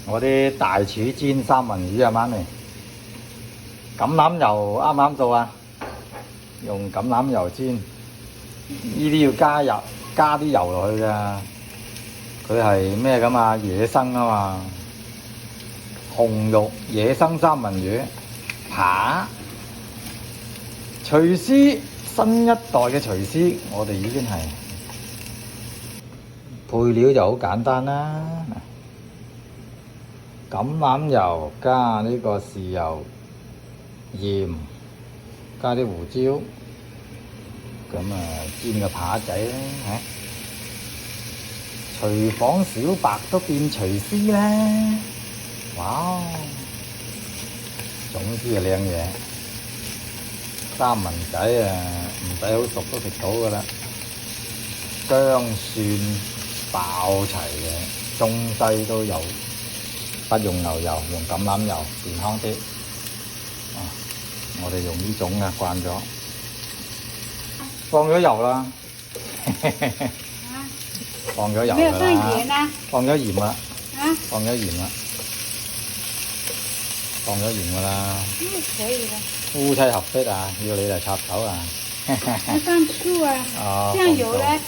我啲大廚煎三文魚啊，媽咪。橄欖油啱唔啱數啊？用橄欖油煎，呢啲要加油，加啲油落去㗎。佢係咩㗎嘛？野生啊嘛。紅肉野生三文魚，扒。廚師，新一代嘅廚師，我哋已經係配料就好簡單啦。橄欖油加呢個豉油、鹽，加啲胡椒，咁啊煎個扒仔啦嚇！廚房小白都變廚師啦！哇，總之係靚嘢。三文仔啊，唔使好熟都食到噶啦，薑蒜爆齊嘅，中西都有，不用牛油，用橄欖油，健康啲。我哋用呢種啊，慣咗。放咗油啦，放咗油㗎啦，放咗鹽啦，放咗鹽啦，放咗鹽㗎啦。可以啦。夫妻合璧啊，要你嚟插手啊！要放醋啊，醬油咧？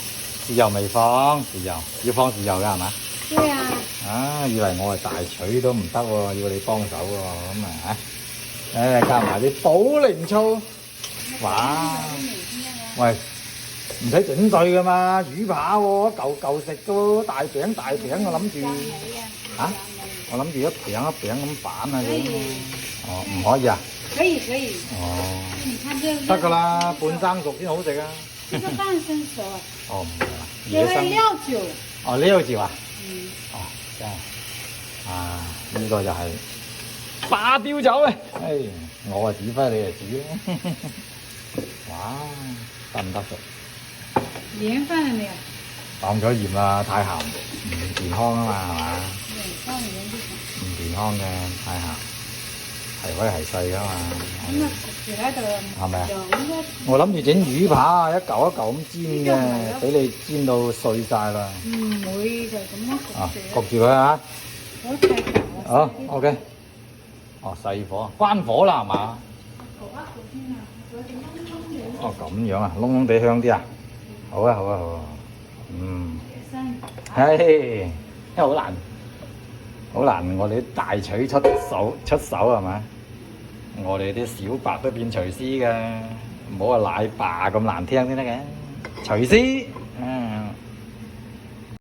豉油未放，豉油要放豉油㗎係嘛？對啊。啊，以為我係大廚都唔得喎，要你幫手喎，咁啊嚇！加埋啲保齡醋，哇！喂，唔使整碎㗎嘛，魚扒喎，嚿嚿食㗎喎，大餅大餅，我諗住嚇，我諗住一餅一餅咁板啊你。哦，唔可以啊？可以可以。哦。你看這得㗎啦，半生熟先好食啊！這個半生熟。哦，唔係啊，野生料酒。哦，料酒啊？嗯。哦，真係啊！呢個就係花雕酒啊！唉，我啊指揮你啊指啦！哇，得唔得熟？鹽放了沒有？放咗鹽啦，太鹹唔健康啊嘛，係嘛？對，放鹽就行。唔健康嘅，太鹹。係威係細噶嘛，係咪啊？我諗住整魚扒啊，一嚿一嚿咁煎嘅，俾你煎到碎晒啦。唔會就咁樣焗住。焗住佢啊！好 OK。哦，細火，關火啦係嘛？哦，咁樣啊，燶燶地香啲啊！好啊好啊好啊，係，因為好難。好難，我哋啲大廚出手係嘛？我哋啲小白都變廚師嘅，唔好話奶爸咁難聽先得嘅。廚師，